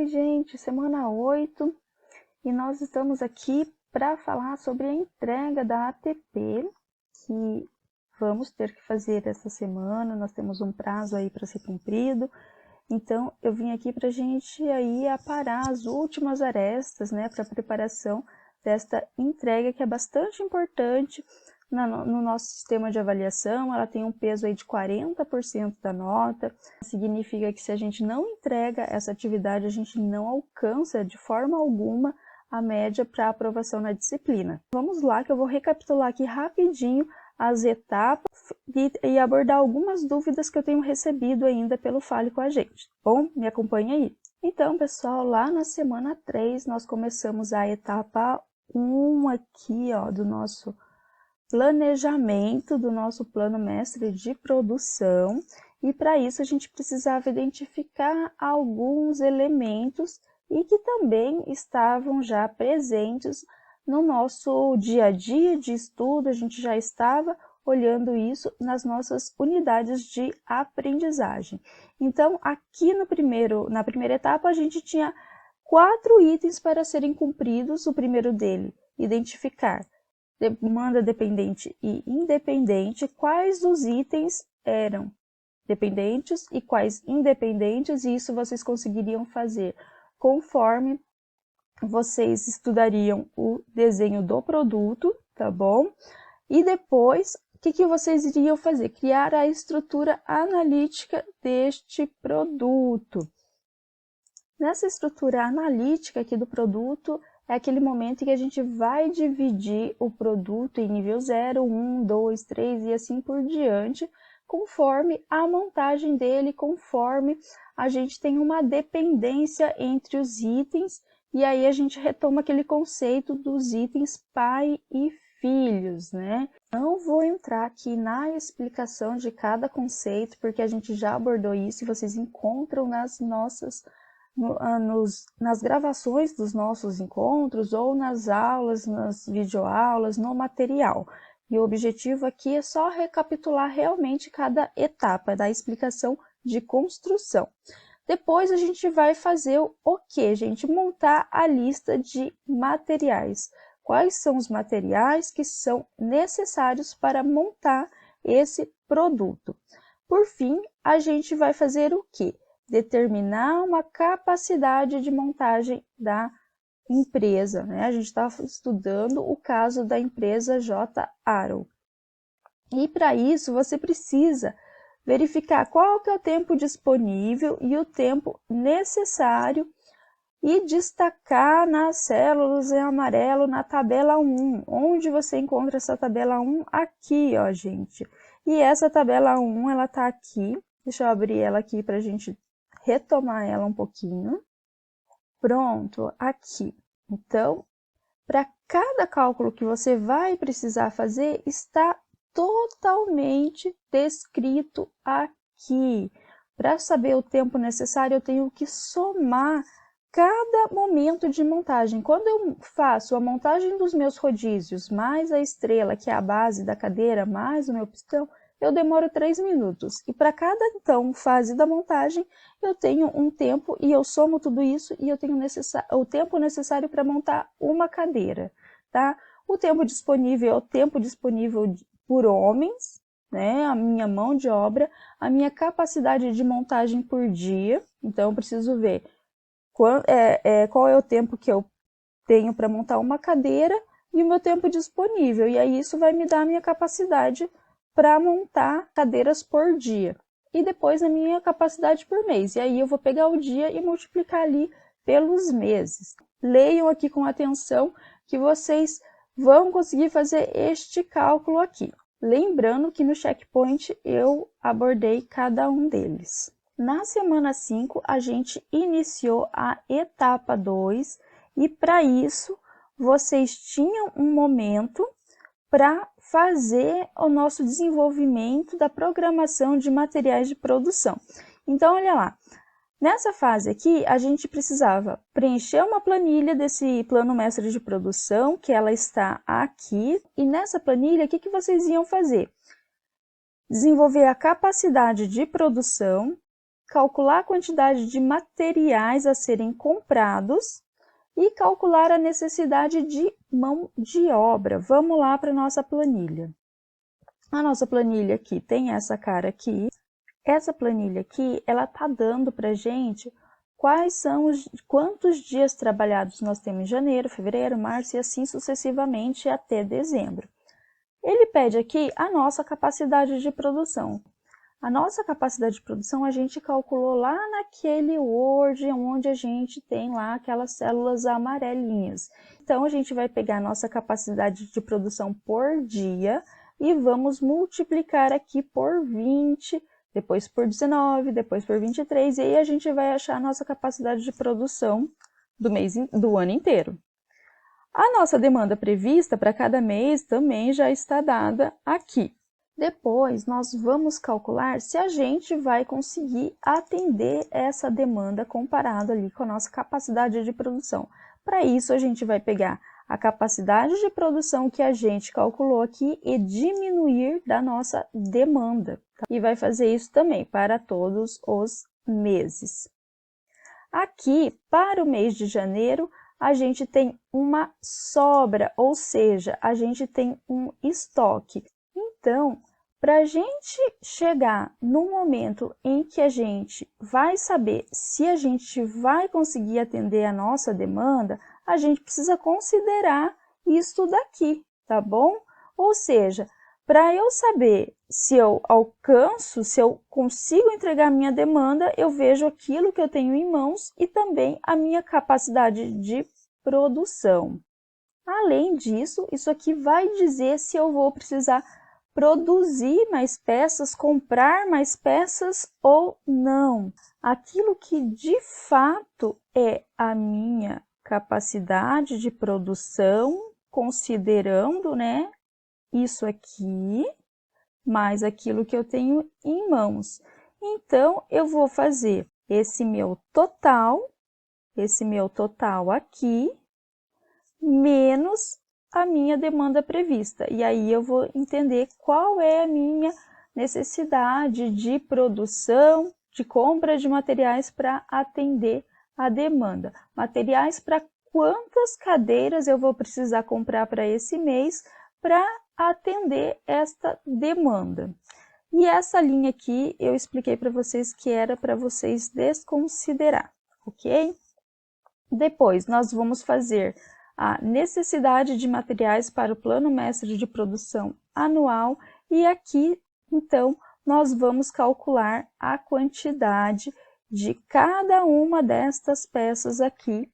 Oi, gente, semana 8 e nós estamos aqui para falar sobre a entrega da ATP que vamos ter que fazer essa semana. Nós temos um prazo aí para ser cumprido, então eu vim aqui para a gente aí aparar as últimas arestas, né, para a preparação desta entrega que é bastante importante no nosso sistema de avaliação. Ela tem um peso aí de 40% da nota, significa que se a gente não entrega essa atividade, a gente não alcança de forma alguma a média para aprovação na disciplina. Vamos lá que eu vou recapitular aqui rapidinho as etapas e abordar algumas dúvidas que eu tenho recebido ainda pelo Fale com a gente. Bom, me acompanha aí. Então, pessoal, lá na semana 3 nós começamos a etapa 1 aqui, ó, do nosso planejamento, do nosso plano mestre de produção, e para isso a gente precisava identificar alguns elementos e que também estavam já presentes no nosso dia a dia de estudo. A gente já estava olhando isso nas nossas unidades de aprendizagem. Então, aqui na primeira etapa, a gente tinha 4 itens para serem cumpridos. O primeiro dele, identificar demanda dependente e independente, quais os itens eram dependentes e quais independentes, e isso vocês conseguiriam fazer conforme vocês estudariam o desenho do produto, tá bom? E depois, o que vocês iriam fazer? Criar a estrutura analítica deste produto. Nessa estrutura analítica aqui do produto, é aquele momento em que a gente vai dividir o produto em nível 0, 1, 2, 3 e assim por diante, conforme a montagem dele, conforme a gente tem uma dependência entre os itens, e aí a gente retoma aquele conceito dos itens pai e filhos, né? Não vou entrar aqui na explicação de cada conceito, porque a gente já abordou isso e vocês encontram nas gravações dos nossos encontros ou nas aulas, nas videoaulas, no material. E o objetivo aqui é só recapitular realmente cada etapa da explicação de construção. Depois a gente vai fazer o quê, gente? Montar a lista de materiais. Quais são os materiais que são necessários para montar esse produto? Por fim, a gente vai fazer o quê? Determinar uma capacidade de montagem da empresa, né? A gente está estudando o caso da empresa J. Arrow. E para isso você precisa verificar qual que é o tempo disponível e o tempo necessário e destacar nas células em amarelo na tabela 1. Onde você encontra essa tabela 1? Aqui, ó, gente. E essa tabela 1, ela tá aqui. Deixa eu abrir ela aqui para a gente retomar ela um pouquinho. Pronto, aqui. Então, para cada cálculo que você vai precisar fazer, está totalmente descrito aqui. Para saber o tempo necessário, eu tenho que somar cada momento de montagem. Quando eu faço a montagem dos meus rodízios, mais a estrela, que é a base da cadeira, mais o meu pistão, eu demoro 3 minutos. E para cada, então, fase da montagem, eu tenho um tempo e eu somo tudo isso e eu tenho o tempo necessário para montar uma cadeira, tá? O tempo disponível é o tempo disponível por homens, né? A minha mão de obra, a minha capacidade de montagem por dia. Então, eu preciso ver qual é o tempo que eu tenho para montar uma cadeira e o meu tempo disponível. E aí isso vai me dar a minha capacidade para montar cadeiras por dia. E depois a minha capacidade por mês. E aí eu vou pegar o dia e multiplicar ali pelos meses. Leiam aqui com atenção que vocês vão conseguir fazer este cálculo aqui. Lembrando que no checkpoint eu abordei cada um deles. Na semana 5, a gente iniciou a etapa 2 e para isso vocês tinham um momento para fazer o nosso desenvolvimento da programação de materiais de produção. Então, olha lá, nessa fase aqui, a gente precisava preencher uma planilha desse plano mestre de produção, que ela está aqui, e nessa planilha, o que vocês iam fazer? Desenvolver a capacidade de produção, calcular a quantidade de materiais a serem comprados e calcular a necessidade de mão de obra. Vamos lá para a nossa planilha. A nossa planilha aqui tem essa cara aqui. Essa planilha aqui, ela está dando para a gente quantos dias trabalhados nós temos em janeiro, fevereiro, março e assim sucessivamente até dezembro. Ele pede aqui a nossa capacidade de produção. A nossa capacidade de produção a gente calculou lá naquele Word, onde a gente tem lá aquelas células amarelinhas. Então, a gente vai pegar a nossa capacidade de produção por dia e vamos multiplicar aqui por 20, depois por 19, depois por 23, e aí a gente vai achar a nossa capacidade de produção do ano inteiro. A nossa demanda prevista para cada mês também já está dada aqui. Depois, nós vamos calcular se a gente vai conseguir atender essa demanda comparado ali com a nossa capacidade de produção. Para isso, a gente vai pegar a capacidade de produção que a gente calculou aqui e diminuir da nossa demanda. Tá? E vai fazer isso também para todos os meses. Aqui, para o mês de janeiro, a gente tem uma sobra, ou seja, a gente tem um estoque. Então, para a gente chegar no momento em que a gente vai saber se a gente vai conseguir atender a nossa demanda, a gente precisa considerar isso daqui, tá bom? Ou seja, para eu saber se eu alcanço, se eu consigo entregar a minha demanda, eu vejo aquilo que eu tenho em mãos e também a minha capacidade de produção. Além disso, isso aqui vai dizer se eu vou precisar produzir mais peças, comprar mais peças ou não. Aquilo que de fato é a minha capacidade de produção, considerando, né, isso aqui, mais aquilo que eu tenho em mãos. Então, eu vou fazer esse meu total aqui, menos a minha demanda prevista. E aí eu vou entender qual é a minha necessidade de produção, de compra de materiais para atender a demanda. Materiais para quantas cadeiras eu vou precisar comprar para esse mês para atender esta demanda. E essa linha aqui eu expliquei para vocês que era para vocês desconsiderar, ok? Depois nós vamos fazer a necessidade de materiais para o Plano Mestre de Produção Anual e aqui, então, nós vamos calcular a quantidade de cada uma destas peças aqui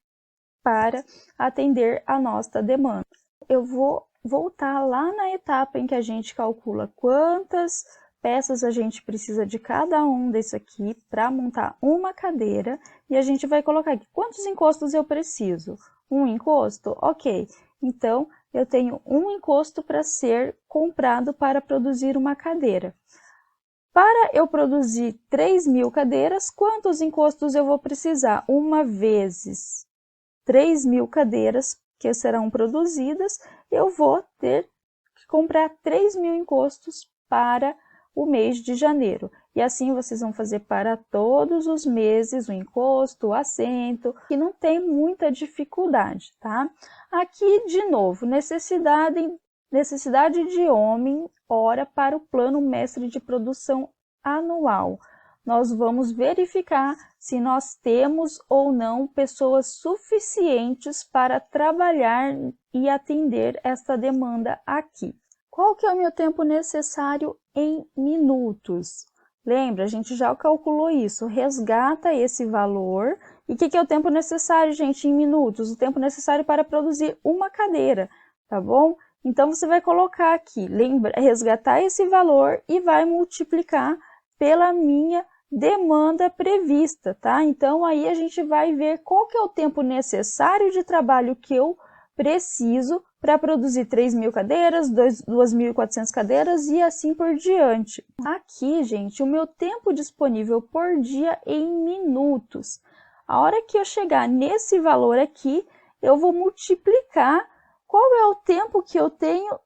para atender a nossa demanda. Eu vou voltar lá na etapa em que a gente calcula quantas peças a gente precisa de cada um desse aqui para montar uma cadeira e a gente vai colocar aqui quantos encostos eu preciso. Um encosto? Ok. Então, eu tenho um encosto para ser comprado para produzir uma cadeira. Para eu produzir 3.000 cadeiras, quantos encostos eu vou precisar? 1 vezes 3.000 cadeiras que serão produzidas, eu vou ter que comprar 3.000 encostos para o mês de janeiro. E assim vocês vão fazer para todos os meses, o encosto, o assento, que não tem muita dificuldade, tá? Aqui, de novo, necessidade de homem, hora para o Plano Mestre de Produção Anual. Nós vamos verificar se nós temos ou não pessoas suficientes para trabalhar e atender esta demanda aqui. Qual que é o meu tempo necessário em minutos? Lembra, a gente já calculou isso, resgata esse valor. E o que é o tempo necessário, gente, em minutos? O tempo necessário para produzir uma cadeira, tá bom? Então, você vai colocar aqui, resgatar esse valor e vai multiplicar pela minha demanda prevista, tá? Então, aí a gente vai ver qual que é o tempo necessário de trabalho que eu preciso para produzir 3.000 cadeiras, 2.400 cadeiras e assim por diante. Aqui, gente, o meu tempo disponível por dia em minutos. A hora que eu chegar nesse valor aqui, eu vou multiplicar qual é o tempo que eu tenho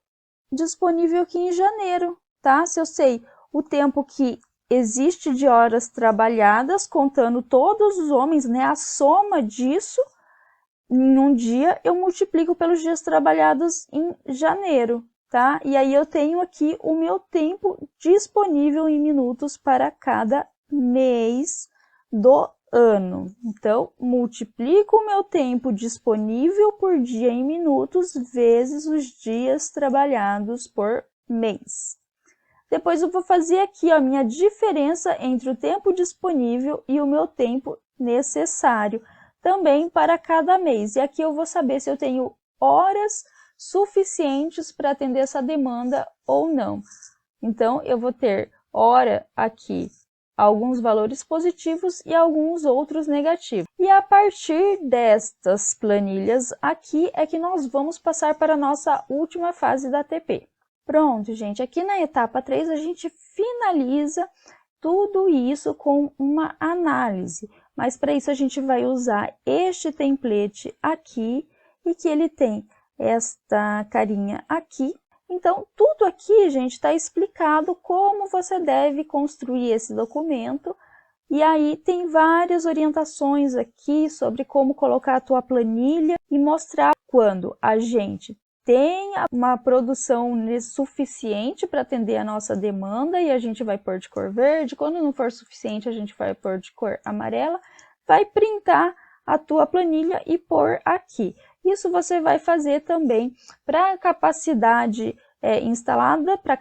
disponível aqui em janeiro, tá? Se eu sei o tempo que existe de horas trabalhadas, contando todos os homens, né? A soma disso, em um dia, eu multiplico pelos dias trabalhados em janeiro, tá? E aí eu tenho aqui o meu tempo disponível em minutos para cada mês do ano. Então, multiplico o meu tempo disponível por dia em minutos vezes os dias trabalhados por mês. Depois eu vou fazer aqui a minha diferença entre o tempo disponível e o meu tempo necessário, também para cada mês. E aqui eu vou saber se eu tenho horas suficientes para atender essa demanda ou não. Então, eu vou ter hora aqui, alguns valores positivos e alguns outros negativos. E a partir destas planilhas aqui é que nós vamos passar para a nossa última fase da ATP. Pronto, gente, aqui na etapa 3 a gente finaliza tudo isso com uma análise, mas para isso a gente vai usar este template aqui e que ele tem esta carinha aqui. Então, tudo aqui, gente, está explicado como você deve construir esse documento e aí tem várias orientações aqui sobre como colocar a tua planilha e mostrar quando a gente tem uma produção suficiente para atender a nossa demanda e a gente vai pôr de cor verde. Quando não for suficiente, a gente vai pôr de cor amarela. Vai printar a tua planilha e pôr aqui. Isso você vai fazer também para a capacidade instalada, para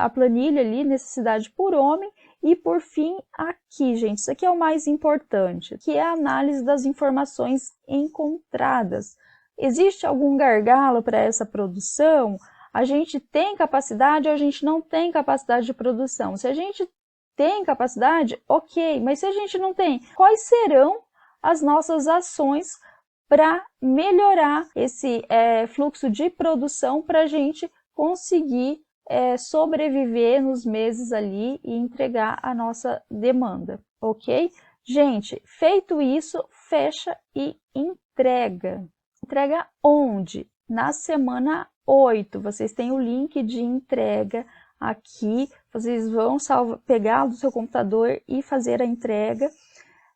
a planilha ali, necessidade por homem. E por fim, aqui, gente, isso aqui é o mais importante, que é a análise das informações encontradas. Existe algum gargalo para essa produção? A gente tem capacidade ou a gente não tem capacidade de produção? Se a gente tem capacidade, ok, mas se a gente não tem, quais serão as nossas ações para melhorar esse fluxo de produção para a gente conseguir sobreviver nos meses ali e entregar a nossa demanda, ok? Gente, feito isso, fecha e entrega. Entrega onde? Na semana 8, vocês têm o link de entrega aqui, vocês vão pegar do seu computador e fazer a entrega.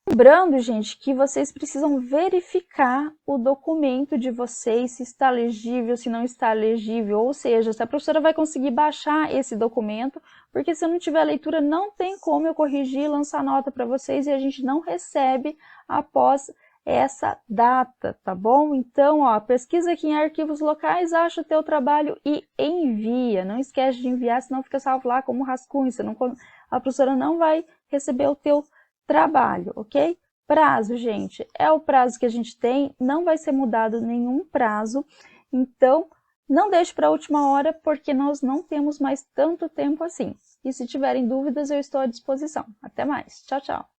Lembrando, gente, que vocês precisam verificar o documento de vocês, se está legível, se não está legível, ou seja, se a professora vai conseguir baixar esse documento, porque se eu não tiver leitura, não tem como eu corrigir e lançar nota para vocês e a gente não recebe após essa data, tá bom? Então, ó, pesquisa aqui em arquivos locais, acha o teu trabalho e envia. Não esquece de enviar, senão fica salvo lá como rascunho, a professora não vai receber o teu trabalho, ok? Prazo, gente, é o prazo que a gente tem, não vai ser mudado nenhum prazo, então não deixe para a última hora, porque nós não temos mais tanto tempo assim. E se tiverem dúvidas, eu estou à disposição. Até mais. Tchau, tchau.